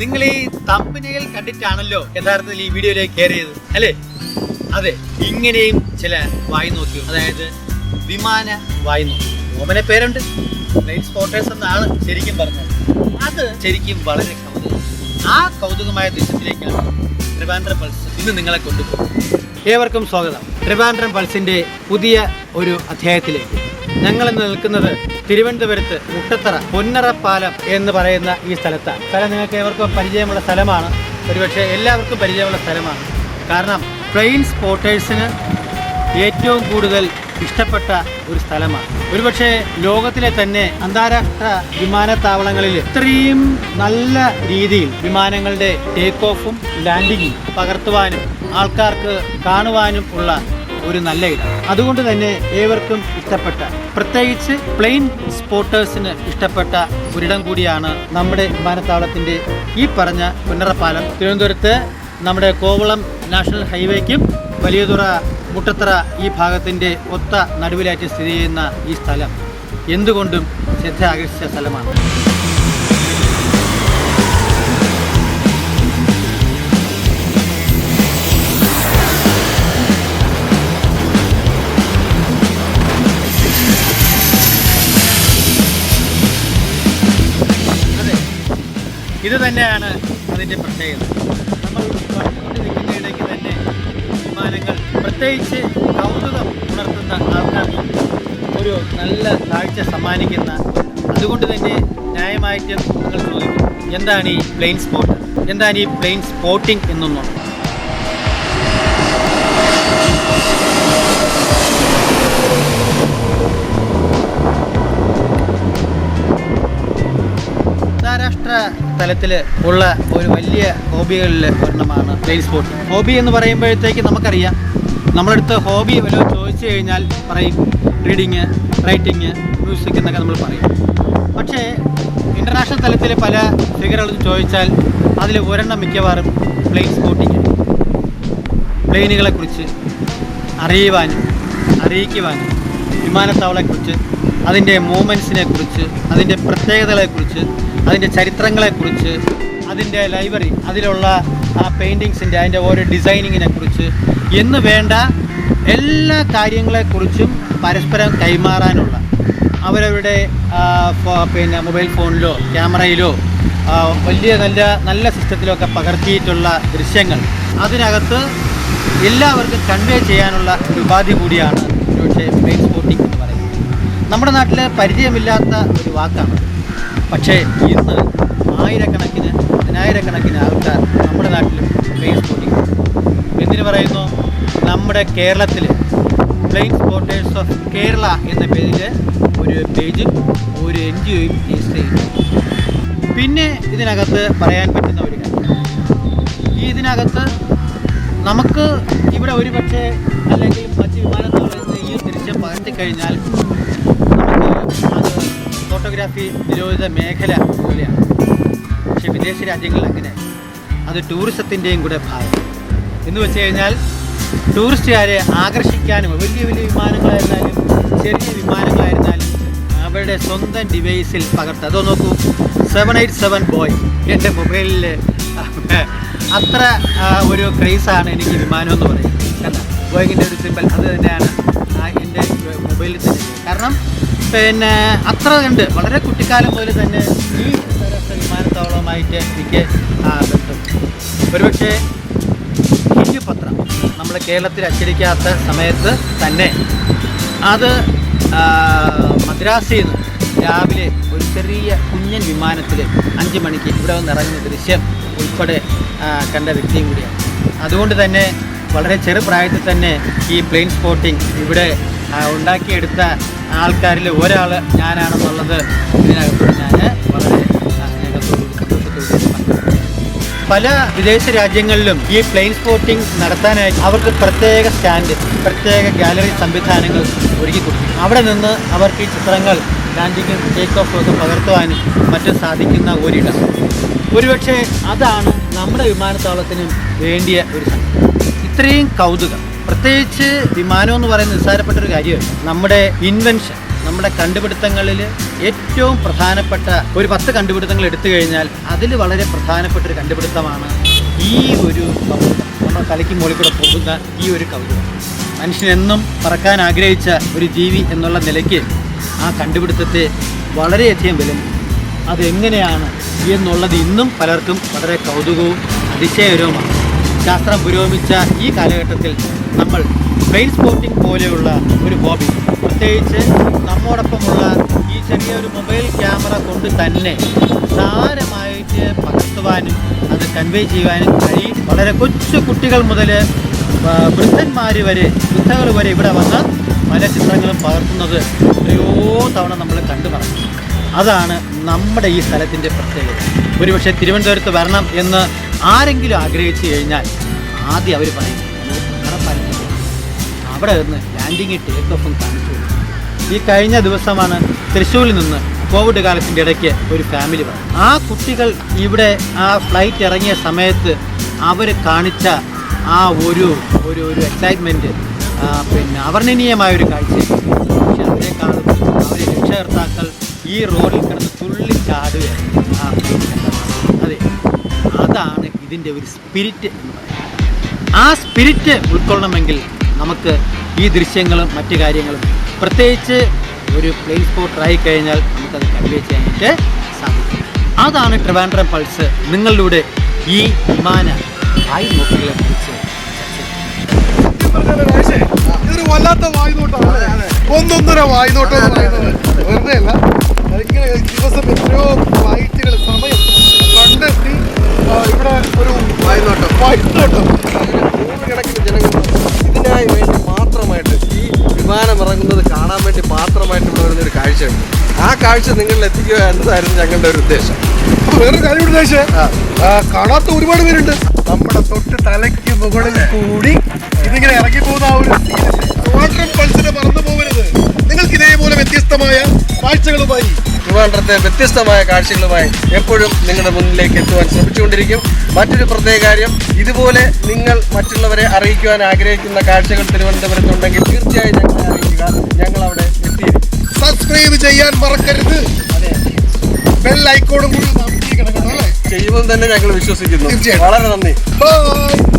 നിങ്ങൾ ഈ തമ്പനിയിൽ കണ്ടിട്ടാണല്ലോ യഥാർത്ഥത്തിൽ ഈ വീഡിയോയിലേക്ക് കയറിയത് അല്ലേ? അതെ, ഇങ്ങനെയും ചില വായി നോക്കി, അതായത് വിമാന വായി നോക്കി. ഓമന പേരുണ്ട്, പ്ലെയിൻസ്പോട്ടേഴ്സ് എന്നാണ് ശരിക്കും പറഞ്ഞത്. അത് ശരിക്കും വളരെ കൗതുകം. ആ കൗതുകമായ ദൃശ്യത്തിലേക്കാണ് ട്രിവാൻഡ്രം പൾസ് ഇന്ന് നിങ്ങളെ കൊണ്ടുപോകുന്നത്. ഏവർക്കും സ്വാഗതം. ട്രിവാൻഡ്രം പൾസിന്റെ പുതിയ ഒരു അധ്യായത്തിലേക്ക്. ഞങ്ങളിന്ന് നിൽക്കുന്നത് തിരുവനന്തപുരത്ത് മുട്ടത്തറ പൊന്നറപ്പാലം എന്ന് പറയുന്ന ഈ സ്ഥലത്താണ്. സ്ഥലം നിങ്ങൾക്ക് ഏവർക്കും പരിചയമുള്ള സ്ഥലമാണ്, ഒരുപക്ഷെ എല്ലാവർക്കും പരിചയമുള്ള സ്ഥലമാണ്. കാരണം പ്ലെയിൻ സ്പോട്ടേഴ്സിന് ഏറ്റവും കൂടുതൽ ഇഷ്ടപ്പെട്ട ഒരു സ്ഥലമാണ്. ഒരുപക്ഷെ ലോകത്തിലെ തന്നെ അന്താരാഷ്ട്ര വിമാനത്താവളങ്ങളിൽ ഇത്രയും നല്ല രീതിയിൽ വിമാനങ്ങളുടെ ടേക്ക് ഓഫും ലാൻഡിങ്ങും പകർത്തുവാനും ആൾക്കാർക്ക് കാണുവാനും ഉള്ള ഒരു നല്ല ഇടം. അതുകൊണ്ട് തന്നെ ഏവർക്കും ഇഷ്ടപ്പെട്ട, പ്രത്യേകിച്ച് പ്ലെയിൻ സ്പോട്ടേഴ്സിന് ഇഷ്ടപ്പെട്ട ഒരിടം കൂടിയാണ് നമ്മുടെ വിമാനത്താവളത്തിൻ്റെ ഈ പറഞ്ഞ പൊന്നറപ്പാലം. തിരുവനന്തപുരത്ത് നമ്മുടെ കോവളം നാഷണൽ ഹൈവേക്കും വലിയതുറ മുട്ടത്തറ ഈ ഭാഗത്തിൻ്റെ ഒത്ത നടുവിലായിട്ട് സ്ഥിതി ചെയ്യുന്ന ഈ സ്ഥലം എന്തുകൊണ്ടും ശ്രദ്ധ ആകർഷിച്ച സ്ഥലമാണ്. അതെ, ഇത് തന്നെയാണ് അതിൻ്റെ പ്രത്യേകത. നമ്മൾ കണ്ടുകൊണ്ടിരിക്കുന്നതിടയ്ക്ക് തന്നെ വിമാനങ്ങൾ, പ്രത്യേകിച്ച് കൗതുകം ഉണർത്തുന്ന ആൾക്കാർക്ക് ഒരു നല്ല കാഴ്ച സമ്മാനിക്കുന്ന. അതുകൊണ്ട് തന്നെ ന്യായമായിട്ടും നിങ്ങൾ ചോദിക്കും, എന്താണ് ഈ പ്ലെയിൻ സ്പോട്ട്, എന്താണ് ഈ പ്ലെയിൻ സ്പോട്ടിംഗ് എന്നൊന്നും. അന്താരാഷ്ട്ര തലത്തിൽ ഉള്ള ഒരു വലിയ ഹോബികളിൽ ഒരെണ്ണമാണ് പ്ലെയിൻ സ്പോട്ട്. ഹോബി എന്ന് പറയുമ്പോഴത്തേക്ക് നമുക്കറിയാം, നമ്മളടുത്ത് ഹോബി വല്ലതും ചോദിച്ചു കഴിഞ്ഞാൽ പറയും റീഡിങ്, റൈറ്റിങ്, മ്യൂസിക് എന്നൊക്കെ നമ്മൾ പറയും. പക്ഷേ ഇൻ്റർനാഷണൽ തലത്തിൽ പല ഫിഗറുകളും ചോദിച്ചാൽ അതിൽ ഒരെണ്ണം മിക്കവാറും പ്ലെയിൻ സ്പോട്ടിങ്. പ്ലെയിനുകളെക്കുറിച്ച് അറിയുവാനും അറിയിക്കുവാനും വിമാനത്താവളത്തെക്കുറിച്ച്, അതിൻ്റെ മൂവ്മെൻറ്റ്സിനെ കുറിച്ച്, അതിൻ്റെ പ്രത്യേകതകളെക്കുറിച്ച്, അതിൻ്റെ ചരിത്രങ്ങളെക്കുറിച്ച്, അതിൻ്റെ ലൈബ്രറി, അതിലുള്ള ആ പെയിൻറ്റിങ്സിൻ്റെ അതിൻ്റെ ഓരോ ഡിസൈനിങ്ങിനെ കുറിച്ച് എന്ന് വേണ്ട എല്ലാ കാര്യങ്ങളെക്കുറിച്ചും പരസ്പരം കൈമാറാനുള്ള, അവരവരുടെ പിന്നെ മൊബൈൽ ഫോണിലോ ക്യാമറയിലോ വലിയ നല്ല സിസ്റ്റത്തിലൊക്കെ പകർത്തിയിട്ടുള്ള ദൃശ്യങ്ങൾ അതിനകത്ത് എല്ലാവർക്കും കൺവേ ചെയ്യാനുള്ള ഒരു ഉപാധി കൂടിയാണ് ഒരുപക്ഷെ പ്ലെയിൻ സ്പോട്ടിംഗ് എന്ന് പറയുന്നത്. നമ്മുടെ നാട്ടിൽ പരിചയമില്ലാത്ത ഒരു വാക്കാണ്. പക്ഷേ ഇന്ന് ആയിരക്കണക്കിന് പതിനായിരക്കണക്കിന് ആൾക്കാർ നമ്മുടെ നാട്ടിലും പ്ലെയിൻ സ്പോട്ടിംഗ്. എന്തിനു പറയുന്നു, നമ്മുടെ കേരളത്തിൽ പ്ലെയിൻ സ്പോട്ടേഴ്സ് ഓഫ് കേരള എന്ന പേരിൽ ഒരു പേജും ഒരു NGOയും രജിസ്റ്റർ ചെയ്യുന്നു. പിന്നെ ഇതിനകത്ത് പറയാൻ പറ്റുന്ന ഒരു കാര്യം, ഇതിനകത്ത് നമുക്ക് ഇവിടെ ഒരു പക്ഷേ അല്ലെങ്കിൽ മറ്റ് വിമാനത്താവളത്തിൽ ഈ ദൃശ്യം പകർത്തിക്കഴിഞ്ഞാൽ നമുക്ക് അത് ഫോട്ടോഗ്രാഫി നിരോധിത മേഖല പോലെയാണ്. പക്ഷേ വിദേശ രാജ്യങ്ങളിൽ അങ്ങനെ, അത് ടൂറിസത്തിൻ്റെയും കൂടെ ഭാഗം എന്ന് വെച്ച് കഴിഞ്ഞാൽ ടൂറിസ്റ്റുകാരെ ആകർഷിക്കാനും വലിയ വലിയ വിമാനങ്ങളായിരുന്നാലും ചെറിയ വിമാനങ്ങളായിരുന്നാലും അവരുടെ സ്വന്തം ഡിവൈസിൽ പകർത്തുക. അതോ നോക്കൂ, 787 ബോയ് എൻ്റെ മൊബൈലിൽ അത്ര ഒരു ക്രേസാണ് എനിക്ക് വിമാനം എന്ന് പറയുന്നത്. കണ്ട ബോയിങ്ങിൻ്റെ ഒരു സിമ്പൽ അത് തന്നെയാണ് എൻ്റെ മൊബൈലിൽ തന്നെ. കാരണം പിന്നെ അത്ര ഉണ്ട്, വളരെ കുട്ടിക്കാലം മുതൽ തന്നെ ഈ അന്താരാഷ്ട്ര വിമാനത്താവളവുമായിട്ട് എനിക്ക് ബന്ധം. ഒരുപക്ഷെ ഹിന്ദു പത്രം നമ്മുടെ കേരളത്തിൽ അച്ചടിക്കാത്ത സമയത്ത് തന്നെ അത് മദ്രാസിൽ നിന്ന് രാവിലെ ഒരു ചെറിയ കുഞ്ഞൻ വിമാനത്തിൽ 5 മണിക്ക് ഇവിടെ വന്ന് ഇറങ്ങുന്ന ദൃശ്യം ഉൾപ്പെടെ കണ്ട വ്യക്തിയും കൂടിയാണ്. അതുകൊണ്ട് തന്നെ വളരെ ചെറുപ്രായത്തിൽ തന്നെ ഈ പ്ലെയിൻ സ്പോട്ടിംഗ് ഇവിടെ ഉണ്ടാക്കിയെടുത്ത ആൾക്കാരിൽ ഒരാൾ ഞാനാണെന്നുള്ളത് ഇതിനകത്ത് ഞാൻ വളരെ സ്നേഹത്തോടും സന്തോഷത്തോടും. പല വിദേശ രാജ്യങ്ങളിലും ഈ പ്ലെയിൻ സ്പോട്ടിംഗ് നടത്താനായി അവർക്ക് പ്രത്യേക സ്റ്റാൻഡ്, പ്രത്യേക ഗാലറി സംവിധാനങ്ങൾ ഒരുക്കി കൊടുക്കും. അവിടെ നിന്ന് അവർക്ക് ഈ ചിത്രങ്ങൾ ലാൻഡിങ്ങും ടേക്ക് ഓഫും ഒക്കെ പകർത്തുവാനും മറ്റും സാധിക്കുന്ന ഒരിടം. ഒരുപക്ഷെ അതാണ് നമ്മുടെ വിമാനത്താവളത്തിനും വേണ്ടിയ ഒരു സംഭവം. ഇത്രയും കൗതുകം, പ്രത്യേകിച്ച് വിമാനം എന്ന് പറയുന്നത് നിസ്സാരപ്പെട്ടൊരു കാര്യമല്ല. നമ്മുടെ ഇൻവെൻഷൻ, നമ്മുടെ കണ്ടുപിടുത്തങ്ങളിൽ ഏറ്റവും പ്രധാനപ്പെട്ട ഒരു 10 കണ്ടുപിടുത്തങ്ങൾ എടുത്തു കഴിഞ്ഞാൽ അതിൽ വളരെ പ്രധാനപ്പെട്ട ഒരു കണ്ടുപിടുത്തമാണ് ഈ ഒരു കൗതുകം. നമ്മുടെ തലയ്ക്ക് മുകളിൽ കൂടെ പോകുന്ന ഈ ഒരു കൗതുകം. മനുഷ്യനെന്നും പറക്കാൻ ആഗ്രഹിച്ച ഒരു ജീവി എന്നുള്ള നിലയ്ക്ക് ആ കണ്ടുപിടുത്തത്തെ വളരെയധികം വിലമതിക്കും. അതെങ്ങനെയാണ് എന്നുള്ളത് ഇന്നും പലർക്കും വളരെ കൗതുകവും അതിശയകരവുമാണ്. ശാസ്ത്രം പുരോഗമിച്ച ഈ കാലഘട്ടത്തിൽ നമ്മൾ പ്ലെയിൻ സ്പോട്ടിംഗ് പോലെയുള്ള ഒരു ഹോബി, പ്രത്യേകിച്ച് നമ്മോടൊപ്പമുള്ള ഈ ചെറിയൊരു മൊബൈൽ ക്യാമറ കൊണ്ട് തന്നെ സാരമായിട്ട് പകർത്തുവാനും അത് കൺവേ ചെയ്യുവാനും കഴിയും. വളരെ കൊച്ചു കുട്ടികൾ മുതൽ വൃദ്ധന്മാർ വരെ ഇവിടെ വന്ന് പല ചിത്രങ്ങളും പകർത്തുന്നത് എത്രയോ തവണ നമ്മൾ കണ്ടു പറഞ്ഞു. അതാണ് നമ്മുടെ ഈ സ്ഥലത്തിൻ്റെ പ്രത്യേകത. ഒരുപക്ഷെ തിരുവനന്തപുരത്ത് വരണം എന്ന് ആരെങ്കിലും ആഗ്രഹിച്ചു കഴിഞ്ഞാൽ ആദ്യം അവർ പറയും അവിടെ നിന്ന് ലാൻഡിങ് ടേക്ക് ഓഫും കാണിച്ചു. ഈ കഴിഞ്ഞ ദിവസമാണ് തൃശ്ശൂരിൽ നിന്ന് കോവിഡ് കാലത്തിൻ്റെ ഇടയ്ക്ക് ഒരു ഫാമിലി പറഞ്ഞു. ആ കുട്ടികൾ ഇവിടെ ആ ഫ്ലൈറ്റ് ഇറങ്ങിയ സമയത്ത് അവർ കാണിച്ച ആ ഒരു എക്സൈറ്റ്മെൻറ്റ് പിന്നെ അവർണ്ണനീയമായൊരു കാഴ്ച. പക്ഷെ അതിനേക്കാളും അവരെ രക്ഷകർത്താക്കൾ ഈ റോഡിൽ കിടന്ന് തുള്ളി ചാടുകയാണ്. അതെ, അതാണ് ഇതിൻ്റെ ഒരു സ്പിരിറ്റ് എന്ന് പറയുന്നത്. ആ സ്പിരിറ്റ് ഉൾക്കൊള്ളണമെങ്കിൽ നമുക്ക് ഈ ദൃശ്യങ്ങളും മറ്റു കാര്യങ്ങളും, പ്രത്യേകിച്ച് ഒരു പ്ലെയിൻ സ്പോട്ടറായി കഴിഞ്ഞാൽ നമുക്കത് കൺവേ ചെയ്യാനായിട്ട് സാധിക്കും. അതാണ് ട്രിവാൻഡ്രം പൾസ് നിങ്ങളിലൂടെ ഈ വിമാന വായു നോക്കുകളെ കുറിച്ച്. ഇതൊരു വല്ലാത്ത വായുനോട്ടമാണ്, ഒന്നൊന്നര വായുനോട്ടം എന്ന് പറയുന്നത്. വെറുതെ അല്ല, ഇങ്ങനെ ദിവസം എത്രയോ ഫ്ലൈറ്റുകൾ സമയം കണ്ടെത്തി ഇവിടെ ഒരു വായുനോട്ടം നൂറുകണക്കിന് ജനങ്ങൾ ഇതിനായി വേണ്ടി മാത്രമായിട്ട് ഈ വിമാനം ഇറങ്ങുന്നത് കാണാൻ വേണ്ടി മാത്രമായിട്ട് ഇവിടെ വരുന്നൊരു കാഴ്ചയുണ്ട്. ആ കാഴ്ച നിങ്ങളിൽ എത്തിക്കുക എന്നതായിരുന്നു ഞങ്ങളുടെ ഒരു ഉദ്ദേശം. വേറൊരു കാര്യം ഉദ്ദേശം, കാണാത്ത ഒരുപാട് പേരുണ്ട്. നമ്മുടെ തൊട്ട് തലയ്ക്ക് മുകളിൽ കൂടി ഇതിങ്ങനെ ഇറങ്ങി പോകുന്ന ആ ഒരു ട്രിവാൻഡ്രം പൾസിനെ മറന്നു പോകരുത്. നിങ്ങൾക്ക് ഇതേപോലെ വ്യത്യസ്തമായ കാഴ്ചകളുമായി, ട്രിവാൻഡ്രത്തെ വ്യത്യസ്തമായ കാഴ്ചകളുമായി എപ്പോഴും നിങ്ങളുടെ മുന്നിലേക്ക് എത്തുവാൻ ശ്രമിച്ചുകൊണ്ടിരിക്കും. മറ്റൊരു പ്രത്യേക കാര്യം, ഇതുപോലെ നിങ്ങൾ മറ്റുള്ളവരെ അറിയിക്കുവാൻ ആഗ്രഹിക്കുന്ന കാഴ്ചകൾ തിരുവനന്തപുരത്തുണ്ടെങ്കിൽ തീർച്ചയായും ഞങ്ങളെ അറിയിക്കുക. ഞങ്ങൾ അവിടെ എത്തിയിരിക്കും. സബ്സ്ക്രൈബ് ചെയ്യാൻ മറക്കരുത്. അതെ, ബെൽ ഐക്കോണും കൂടി കിടക്കണം അല്ലേ? ചെയ്യുമെന്ന് തന്നെ ഞങ്ങൾ വിശ്വസിക്കുന്നു. വളരെ നന്ദി. ബൈ.